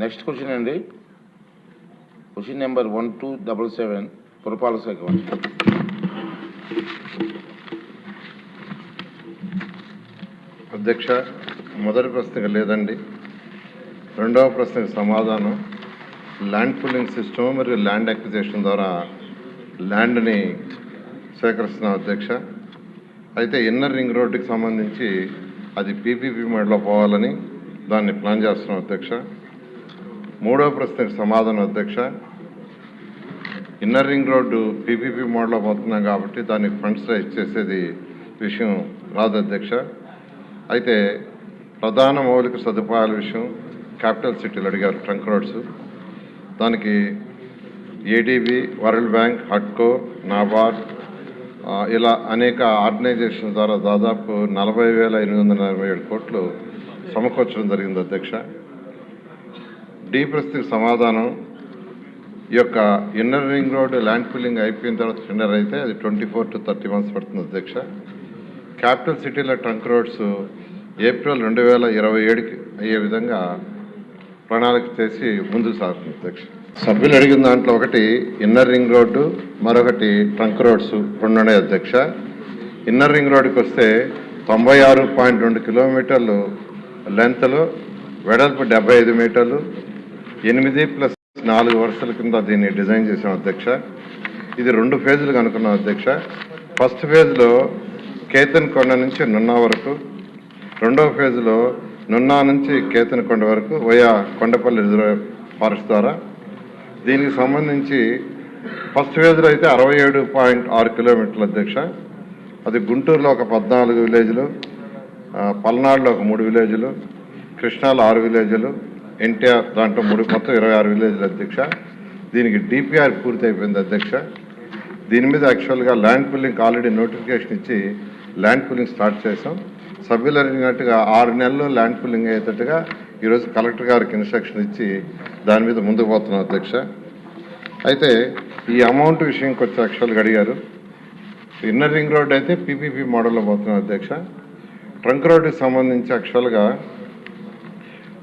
Next question అండి, question number 1277 పురపాలక శాఖ. అధ్యక్ష, మొదటి ప్రశ్నకు లేదండి. రెండవ ప్రశ్నకు సమాధానం ల్యాండ్ పూలింగ్ సిస్టమ్ మరియు ల్యాండ్ అక్విజిషన్ ద్వారా ల్యాండ్ని సేకరిస్తున్నాం అధ్యక్ష. అయితే ఇన్నర్ రింగ్ రోడ్డుకి సంబంధించి అది పీపీపీ మోడ్లో పోవాలని దాన్ని ప్లాన్ చేస్తున్నాం అధ్యక్ష. మూడవ ప్రశ్నకు సమాధానం అధ్యక్ష, ఇన్నర్ రింగ్ రోడ్డు పీపీపీ మోడ్లో పోతున్నాం కాబట్టి దానికి ఫండ్స్ రైజ్ చేసేది విషయం రాదు అధ్యక్ష. అయితే ప్రధాన మౌలిక సదుపాయాల విషయం క్యాపిటల్ సిటీలు అడిగారు, ట్రంక్ రోడ్స్. దానికి ఏడీబీ, వరల్డ్ బ్యాంక్, హడ్కో, నాబార్డ్ ఇలా అనేక ఆర్గనైజేషన్ ద్వారా దాదాపు 40,847 కోట్లు సమకూర్చడం జరిగింది అధ్యక్ష. డి ప్రశ్నకు సమాధానం, ఈ యొక్క inner ring road land pooling అయిపోయిన తర్వాత టెండర్ అయితే అది 24 to 30 months పడుతుంది అధ్యక్ష. క్యాపిటల్ సిటీల ట్రంక్ రోడ్స్ ఏప్రిల్ 2027కి అయ్యే విధంగా ప్రణాళిక చేసి ముందుకు సాగుతుంది అధ్యక్ష. సభ్యులు అడిగిన దాంట్లో ఒకటి ఇన్నర్ రింగ్ రోడ్డు, మరొకటి ట్రంక్ రోడ్స్ రెండు ఉన్నాయి అధ్యక్ష. ఇన్నర్ రింగ్ రోడ్డుకి వస్తే 96.2 కిలోమీటర్లు లెంత్లో, వెడల్పు 75 మీటర్లు, 8+4 వరుసల కింద దీన్ని డిజైన్ చేసాం అధ్యక్ష. ఇది 2 ఫేజులుగా అనుకున్నాం అధ్యక్ష. ఫస్ట్ ఫేజ్లో కేతన్కొండ నుంచి నున్నా వరకు, రెండవ ఫేజ్లో నున్నా నుంచి కేతన్కొండ వరకు వయా కొండపల్లి రిజర్వ్ ఫారెస్ట్ ద్వారా. దీనికి సంబంధించి ఫస్ట్ ఫేజ్లో అయితే 67.6 కిలోమీటర్లు అధ్యక్ష. అది గుంటూరులో ఒక 14 విలేజ్లు, పల్నాడులో ఒక 3 విలేజ్లు, కృష్ణాలో 6 విలేజ్లు, ఎన్టీఆర్ దాంట్లో 3, మొత్తం 26 విలేజ్లు అధ్యక్ష. దీనికి డిపిఆర్ పూర్తి అయిపోయింది అధ్యక్ష. దీని మీద యాక్చువల్గా ల్యాండ్ పూలింగ్ ఆల్రెడీ నోటిఫికేషన్ ఇచ్చి ల్యాండ్ పూలింగ్ స్టార్ట్ చేసాం. సభ్యులు అడిగినట్టుగా 6 నెలల్లో ల్యాండ్ పూలింగ్ అయ్యేటట్టుగా ఈరోజు కలెక్టర్ గారికి ఇన్స్ట్రక్షన్ ఇచ్చి దాని మీద ముందుకు పోతున్నాం అధ్యక్ష. అయితే ఈ అమౌంట్ విషయంకి వచ్చి యాక్చువల్గా అడిగారు. ఇన్నర్ రింగ్ రోడ్ అయితే పీపీపీ మోడల్లో పోతున్నాం అధ్యక్ష. ట్రంక్ రోడ్డుకి సంబంధించి యాక్చువల్గా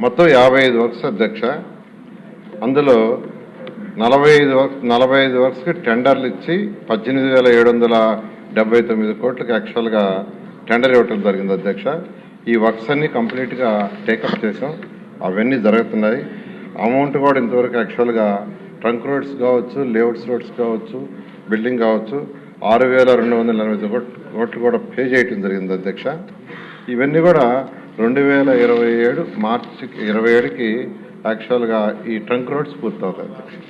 మొత్తం 55 వర్క్స్ అధ్యక్ష. అందులో 45 వర్క్స్కి టెండర్లు ఇచ్చి 18,779 కోట్లకి యాక్చువల్గా టెండర్ ఇవ్వటం జరిగింది అధ్యక్ష. ఈ వర్క్స్ అన్ని కంప్లీట్గా టేకప్ చేసాం, అవన్నీ జరుగుతున్నాయి. అమౌంట్ కూడా ఇంతవరకు యాక్చువల్గా ట్రంక్ రోడ్స్ కావచ్చు, లేఅవుట్స్ రోడ్స్ కావచ్చు, బిల్డింగ్ కావచ్చు 6,280 కోట్లు కూడా పే చేయటం జరిగింది అధ్యక్ష. ఇవన్నీ కూడా 2027 మార్చి 27కి యాక్చువల్గా ఈ ట్రంక్ రోడ్స్ పూర్తవుతాయి అధ్యక్ష.